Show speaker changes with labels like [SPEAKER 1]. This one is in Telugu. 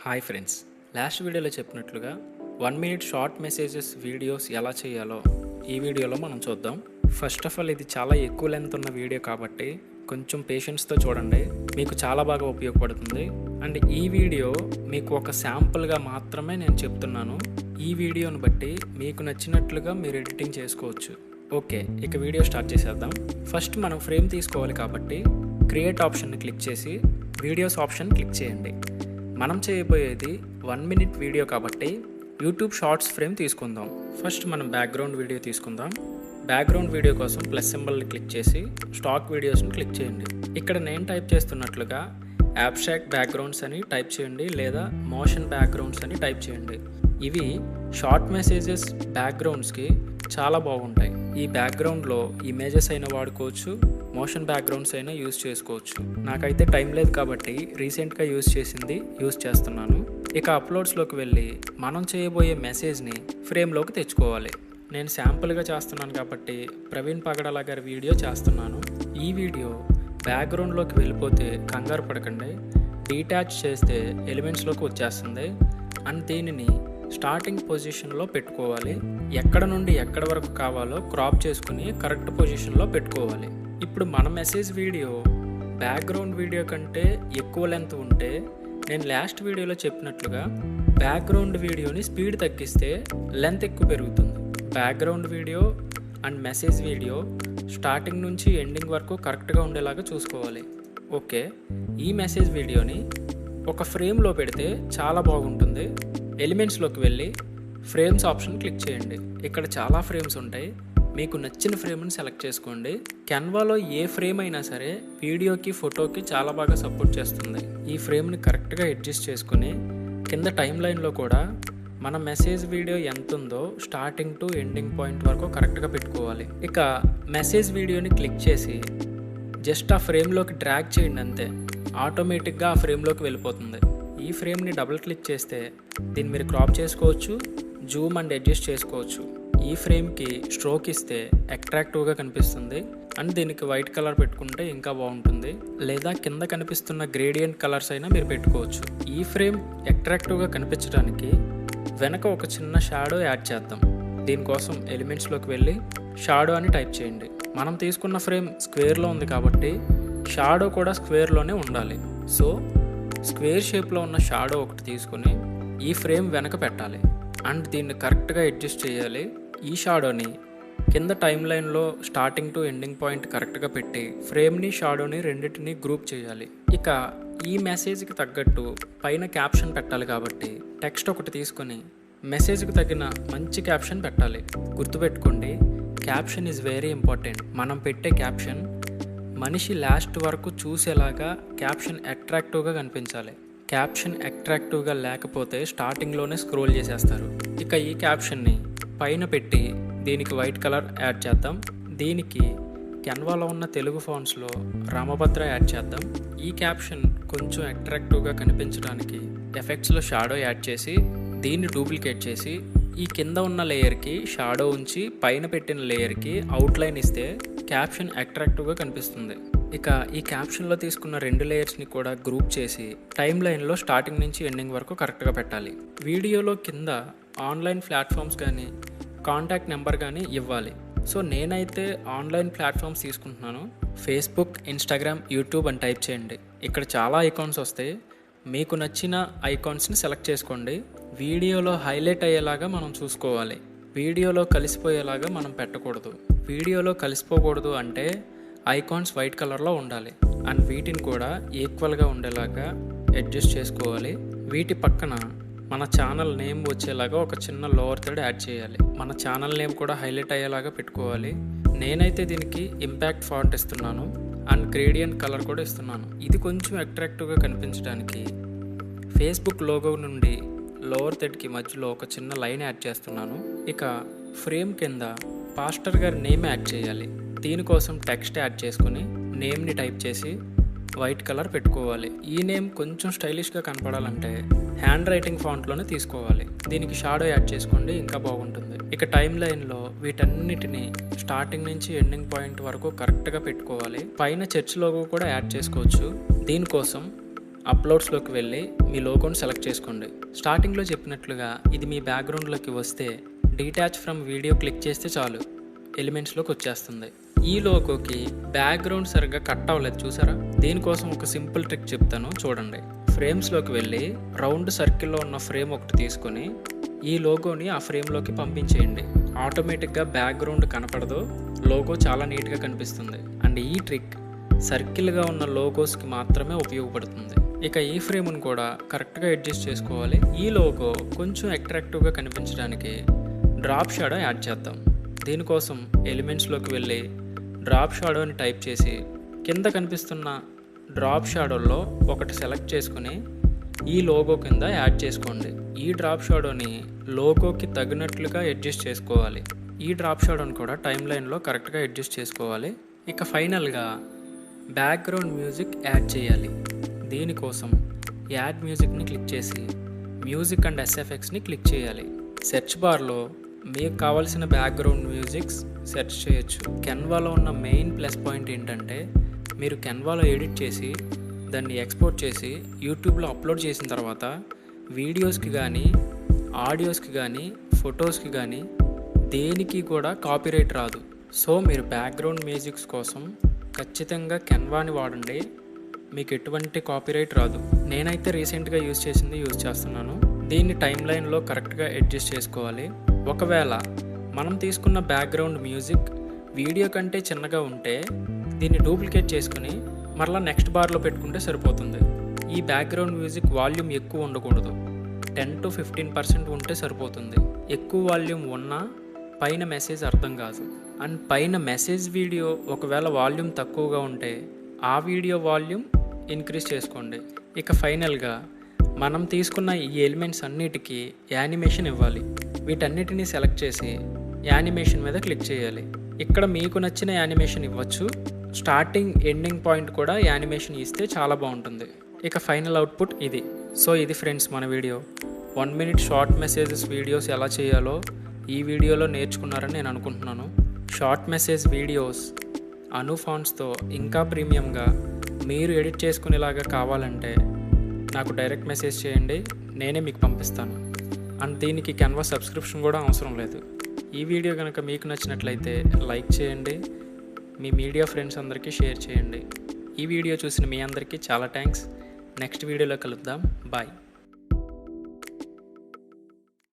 [SPEAKER 1] హాయ్ ఫ్రెండ్స్, లాస్ట్ వీడియోలో చెప్పినట్లుగా 1 మినిట్ షార్ట్ మెసేజెస్ వీడియోస్ ఎలా చేయాలో ఈ వీడియోలో మనం చూద్దాం. ఫస్ట్ ఆఫ్ ఆల్ ఇది చాలా ఎక్కువ లెంత్ ఉన్న వీడియో కాబట్టి కొంచెం పేషెన్స్తో చూడండి, మీకు చాలా బాగా ఉపయోగపడుతుంది. అండ్ ఈ వీడియో మీకు ఒక శాంపుల్గా మాత్రమే నేను చెప్తున్నాను. ఈ వీడియోని బట్టి మీకు నచ్చినట్లుగా మీరు ఎడిటింగ్ చేసుకోవచ్చు. ఓకే, ఇక వీడియో స్టార్ట్ చేసేద్దాం. ఫస్ట్ మనం ఫ్రేమ్ తీసుకోవాలి కాబట్టి క్రియేట్ ఆప్షన్ని క్లిక్ చేసి వీడియోస్ ఆప్షన్ క్లిక్ చేయండి. మనం చేయబోయేది 1 మినిట్ వీడియో కాబట్టి యూట్యూబ్ షార్ట్స్ ఫ్రేమ్ తీసుకుందాం. ఫస్ట్ మనం బ్యాక్గ్రౌండ్ వీడియో తీసుకుందాం. బ్యాక్గ్రౌండ్ వీడియో కోసం ప్లస్ సింబల్ని క్లిక్ చేసి స్టాక్ వీడియోస్ని క్లిక్ చేయండి. ఇక్కడ నేను టైప్ చేస్తున్నట్లుగా అబ్స్ట్రాక్ట్ బ్యాక్గ్రౌండ్స్ అని టైప్ చేయండి, లేదా మోషన్ బ్యాక్గ్రౌండ్స్ అని టైప్ చేయండి. ఇవి షార్ట్ మెసేజెస్ బ్యాక్గ్రౌండ్స్కి చాలా బాగుంటాయి. ఈ బ్యాక్గ్రౌండ్లో ఇమేజెస్ అయినా వాడుకోవచ్చు, మోషన్ బ్యాక్గ్రౌండ్స్ అయినా యూజ్ చేసుకోవచ్చు. నాకైతే టైం లేదు కాబట్టి రీసెంట్గా యూజ్ చేస్తున్నాను. ఇక అప్లోడ్స్లోకి వెళ్ళి మనం చేయబోయే మెసేజ్ని ఫ్రేమ్లోకి తెచ్చుకోవాలి. నేను శాంపుల్గా చేస్తున్నాను కాబట్టి ప్రవీణ్ పగడాల గారి వీడియో చేస్తున్నాను. ఈ వీడియో బ్యాక్గ్రౌండ్లోకి వెళ్ళిపోతే కంగారు పడకండి, డీటాచ్ చేస్తే ఎలిమెంట్స్లోకి వచ్చేస్తుంది. అండ్ దీనిని స్టార్టింగ్ పొజిషన్లో పెట్టుకోవాలి. ఎక్కడ నుండి ఎక్కడ వరకు కావాలో క్రాప్ చేసుకుని కరెక్ట్ పొజిషన్లో పెట్టుకోవాలి. ఇప్పుడు మన మెసేజ్ వీడియో బ్యాక్గ్రౌండ్ వీడియో కంటే ఎక్కువ లెంత్ ఉంటే నేను లాస్ట్ వీడియోలో చెప్పినట్లుగా బ్యాక్గ్రౌండ్ వీడియోని స్పీడ్ తగ్గిస్తే లెంత్ ఎక్కువ పెరుగుతుంది. Background video and message video starting నుంచి ఎండింగ్ వరకు కరెక్ట్గా ఉండేలాగా చూసుకోవాలి. ఓకే, ఈ మెసేజ్ వీడియోని ఒక ఫ్రేమ్లో పెడితే చాలా బాగుంటుంది. ఎలిమెంట్స్లోకి వెళ్ళి ఫ్రేమ్స్ ఆప్షన్ క్లిక్ చేయండి. ఇక్కడ చాలా ఫ్రేమ్స్ ఉంటాయి, మీకు నచ్చిన ఫ్రేమ్ని సెలెక్ట్ చేసుకోండి. కెన్వాలో ఏ ఫ్రేమ్ అయినా సరే వీడియోకి ఫోటోకి చాలా బాగా సపోర్ట్ చేస్తుంది. ఈ ఫ్రేమ్ని కరెక్ట్గా అడ్జస్ట్ చేసుకుని కింద టైం లైన్లో కూడా మన మెసేజ్ వీడియో ఎంత ఉందో స్టార్టింగ్ టు ఎండింగ్ పాయింట్ వరకు కరెక్ట్గా పెట్టుకోవాలి. ఇక మెసేజ్ వీడియోని క్లిక్ చేసి జస్ట్ ఆ ఫ్రేమ్లోకి డ్రాగ్ చేయండి, అంతే. ఆటోమేటిక్గా ఆ ఫ్రేమ్లోకి వెళ్ళిపోతుంది. ఈ ఫ్రేమ్ని డబుల్ క్లిక్ చేస్తే దీన్ని మీరు క్రాప్ చేసుకోవచ్చు, జూమ్ అండ్ అడ్జస్ట్ చేసుకోవచ్చు. ఈ ఫ్రేమ్కి స్ట్రోక్ ఇస్తే అట్రాక్టివ్గా కనిపిస్తుంది. అండ్ దీనికి వైట్ కలర్ పెట్టుకుంటే ఇంకా బాగుంటుంది, లేదా కింద కనిపిస్తున్న గ్రేడియంట్ కలర్స్ అయినా మీరు పెట్టుకోవచ్చు. ఈ ఫ్రేమ్ అట్రాక్టివ్గా కనిపించడానికి వెనక ఒక చిన్న షాడో యాడ్ చేద్దాం. దీనికోసం ఎలిమెంట్స్లోకి వెళ్ళి షాడో అని టైప్ చేయండి. మనం తీసుకున్న ఫ్రేమ్ స్క్వేర్లో ఉంది కాబట్టి షాడో కూడా స్క్వేర్లోనే ఉండాలి. సో స్క్వేర్ షేప్లో ఉన్న షాడో ఒకటి తీసుకుని ఈ ఫ్రేమ్ వెనక పెట్టాలి అండ్ దీన్ని కరెక్ట్గా అడ్జస్ట్ చేయాలి. ఈ షాడోని కింద టైం లైన్లో స్టార్టింగ్ టు ఎండింగ్ పాయింట్ కరెక్ట్గా పెట్టి ఫ్రేమ్ని షాడోని రెండింటిని గ్రూప్ చేయాలి. ఇక ఈ మెసేజ్కి తగ్గట్టు పైన క్యాప్షన్ పెట్టాలి కాబట్టి టెక్స్ట్ ఒకటి తీసుకొని మెసేజ్కి తగిన మంచి క్యాప్షన్ పెట్టాలి. గుర్తుపెట్టుకోండి, క్యాప్షన్ ఈజ్ వెరీ ఇంపార్టెంట్. మనం పెట్టే క్యాప్షన్ మనిషి లాస్ట్ వరకు చూసేలాగా క్యాప్షన్ అట్రాక్టివ్గా కనిపించాలి. క్యాప్షన్ అట్రాక్టివ్గా లేకపోతే స్టార్టింగ్లోనే స్క్రోల్ చేసేస్తారు. ఇక ఈ క్యాప్షన్ని పైన పెట్టి దీనికి వైట్ కలర్ యాడ్ చేద్దాం. దీనికి కెన్వాలో ఉన్న తెలుగు ఫాంట్స్లో రామభద్ర యాడ్ చేద్దాం. ఈ క్యాప్షన్ కొంచెం అట్రాక్టివ్గా కనిపించడానికి ఎఫెక్ట్స్లో షాడో యాడ్ చేసి దీన్ని డూప్లికేట్ చేసి ఈ కింద ఉన్న లేయర్కి షాడో ఉంచి పైన పెట్టిన లేయర్కి అవుట్లైన్ ఇస్తే క్యాప్షన్ అట్రాక్టివ్గా కనిపిస్తుంది. ఇక ఈ క్యాప్షన్లో తీసుకున్న 2 లేయర్స్ని కూడా గ్రూప్ చేసి టైం లైన్లో స్టార్టింగ్ నుంచి ఎండింగ్ వరకు కరెక్ట్గా పెట్టాలి. వీడియోలో కింద ఆన్లైన్ ప్లాట్ఫామ్స్ కానీ కాంటాక్ట్ నెంబర్ కానీ ఇవ్వాలి. సో నేనైతే ఆన్లైన్ ప్లాట్ఫామ్స్ తీసుకుంటున్నాను. ఫేస్బుక్, ఇన్స్టాగ్రామ్, యూట్యూబ్ అని టైప్ చేయండి. ఇక్కడ చాలా ఐకాన్స్ వస్తాయి, మీకు నచ్చిన ఐకాన్స్ని సెలెక్ట్ చేసుకోండి. వీడియోలో హైలైట్ అయ్యేలాగా మనం చూసుకోవాలి. వీడియోలో కలిసిపోయేలాగా మనం పెట్టకూడదు. వీడియోలో కలిసిపోకూడదు అంటే ఐకాన్స్ వైట్ కలర్లో ఉండాలి అండ్ వీటిని కూడా ఈక్వల్గా ఉండేలాగా అడ్జస్ట్ చేసుకోవాలి. వీటి పక్కన మన ఛానల్ నేమ్ వచ్చేలాగా ఒక చిన్న లోవర్ థర్డ్ యాడ్ చేయాలి. మన ఛానల్ నేమ్ కూడా హైలైట్ అయ్యేలాగా పెట్టుకోవాలి. నేనైతే దీనికి ఇంపాక్ట్ ఫాంట్ ఇస్తున్నాను అండ్ గ్రేడియంట్ కలర్ కూడా ఇస్తున్నాను. ఇది కొంచెం అట్రాక్టివ్గా కనిపించడానికి ఫేస్బుక్ లోగో నుండి లోవర్ థర్డ్కి మధ్యలో ఒక చిన్న లైన్ యాడ్ చేస్తున్నాను. ఇక ఫ్రేమ్ కింద పాస్టర్ గారి నేమ్ యాడ్ చేయాలి. దీనికోసం టెక్స్ట్ యాడ్ చేసుకుని నేమ్ని టైప్ చేసి వైట్ కలర్ పెట్టుకోవాలి. ఈ నేమ్ కొంచెం స్టైలిష్గా కనపడాలంటే హ్యాండ్ రైటింగ్ ఫాంట్లోనే తీసుకోవాలి. దీనికి షాడో యాడ్ చేసుకోండి, ఇంకా బాగుంటుంది. ఇక టైం లైన్లో వీటన్నిటిని స్టార్టింగ్ నుంచి ఎండింగ్ పాయింట్ వరకు కరెక్ట్గా పెట్టుకోవాలి. పైన చర్చ్ లోగో కూడా యాడ్ చేసుకోవచ్చు. దీనికోసం అప్లోడ్స్లోకి వెళ్ళి మీ లోగోని సెలెక్ట్ చేసుకోండి. స్టార్టింగ్లో చెప్పినట్లుగా ఇది మీ బ్యాక్గ్రౌండ్లోకి వస్తే డీటాచ్ ఫ్రమ్ వీడియో క్లిక్ చేస్తే చాలు ఎలిమెంట్స్లోకి వచ్చేస్తుంది. ఈ లోగోకి బ్యాక్గ్రౌండ్ సరిగ్గా కట్ అవ్వలేదు చూసారా? దీనికోసం ఒక సింపుల్ ట్రిక్ చెప్తాను చూడండి. ఫ్రేమ్స్లోకి వెళ్ళి రౌండ్ సర్కిల్లో ఉన్న ఫ్రేమ్ ఒకటి తీసుకొని ఈ లోగోని ఆ ఫ్రేమ్లోకి పంపించేయండి. ఆటోమేటిక్గా బ్యాక్గ్రౌండ్ కనపడదు, లోగో చాలా నీట్గా కనిపిస్తుంది. అండ్ ఈ ట్రిక్ సర్కిల్గా ఉన్న లోగోస్కి మాత్రమే ఉపయోగపడుతుంది. ఇక ఈ ఫ్రేమ్ను కూడా కరెక్ట్గా అడ్జస్ట్ చేసుకోవాలి. ఈ లోగో కొంచెం అట్రాక్టివ్గా కనిపించడానికి డ్రాప్ షాడో యాడ్ చేద్దాం. దీనికోసం ఎలిమెంట్స్లోకి వెళ్ళి డ్రాప్ షాడో అని టైప్ చేసి కింద కనిపిస్తున్న డ్రాప్ షాడోలో ఒకటి సెలెక్ట్ చేసుకుని ఈ లోగో కింద యాడ్ చేసుకోండి. ఈ డ్రాప్ షాడోని లోగోకి తగినట్లుగా అడ్జస్ట్ చేసుకోవాలి. ఈ డ్రాప్ షాడోని కూడా టైమ్ లైన్లో కరెక్ట్గా అడ్జస్ట్ చేసుకోవాలి. ఇక ఫైనల్గా బ్యాక్గ్రౌండ్ మ్యూజిక్ యాడ్ చేయాలి. దీనికోసం యాడ్ మ్యూజిక్ని క్లిక్ చేసి మ్యూజిక్ అండ్ ఎస్ఎఫ్ఎక్స్ని క్లిక్ చేయాలి. సెర్చ్ బార్లో మీకు కావాల్సిన బ్యాక్గ్రౌండ్ మ్యూజిక్స్ సెర్చ్ చేయొచ్చు. కెన్వాలో ఉన్న మెయిన్ ప్లస్ పాయింట్ ఏంటంటే మీరు కెన్వాలో ఎడిట్ చేసి దాన్ని ఎక్స్పోర్ట్ చేసి యూట్యూబ్లో అప్లోడ్ చేసిన తర్వాత వీడియోస్కి కానీ ఆడియోస్కి కానీ ఫొటోస్కి కానీ దేనికి కూడా కాపీరైట్ రాదు. సో మీరు బ్యాక్గ్రౌండ్ మ్యూజిక్స్ కోసం ఖచ్చితంగా కెన్వాని వాడండి, మీకు ఎటువంటి కాపీరైట్ రాదు. నేనైతే రీసెంట్గా యూజ్ చేస్తున్నాను. దీన్ని టైమ్ లైన్లో కరెక్ట్గా అడ్జస్ట్ చేసుకోవాలి. ఒకవేళ మనం తీసుకున్న బ్యాక్గ్రౌండ్ మ్యూజిక్ వీడియో కంటే చిన్నగా ఉంటే దీన్ని డూప్లికేట్ చేసుకుని మరలా నెక్స్ట్ బార్లో పెట్టుకుంటే సరిపోతుంది. ఈ బ్యాక్గ్రౌండ్ మ్యూజిక్ వాల్యూమ్ ఎక్కువ ఉండకూడదు, 10 to 15% ఉంటే సరిపోతుంది. ఎక్కువ వాల్యూమ్ ఉన్నా పైన మెసేజ్ అర్థం కాదు. అండ్ పైన మెసేజ్ వీడియో ఒకవేళ వాల్యూమ్ తక్కువగా ఉంటే ఆ వీడియో వాల్యూమ్ ఇంక్రీజ్ చేసుకోండి. ఇక ఫైనల్గా మనం తీసుకున్న ఈ ఎలిమెంట్స్ అన్నిటికీ యానిమేషన్ ఇవ్వాలి. వీటన్నిటిని సెలెక్ట్ చేసి యానిమేషన్ మీద క్లిక్ చేయాలి. ఇక్కడ మీకు నచ్చిన యానిమేషన్ ఇవ్వచ్చు. స్టార్టింగ్ ఎండింగ్ పాయింట్ కూడా యానిమేషన్ ఇస్తే చాలా బాగుంటుంది. ఇక ఫైనల్ అవుట్పుట్ ఇది. సో ఇది ఫ్రెండ్స్ మన video. 1 minute short messages videos ఎలా చేయాలో ఈ వీడియోలో నేర్చుకున్నారని నేను అనుకుంటున్నాను. షార్ట్ మెసేజ్ వీడియోస్ అను ఫాంట్స్తో ఇంకా ప్రీమియంగా మీరు ఎడిట్ చేసుకునేలాగా కావాలంటే నాకు డైరెక్ట్ మెసేజ్ చేయండి, నేనే మీకు పంపిస్తాను. అండ్ దీనికి కెన్వా సబ్స్క్రిప్షన్ కూడా అవసరం లేదు. ఈ వీడియో కనుక మీకు నచ్చినట్లయితే లైక్ చేయండి, మీ మీడియా ఫ్రెండ్స్ అందరికీ షేర్ చేయండి. ఈ వీడియో చూసిన మీ అందరికీ చాలా థ్యాంక్స్. నెక్స్ట్ వీడియోలో కలుద్దాం. బాయ్.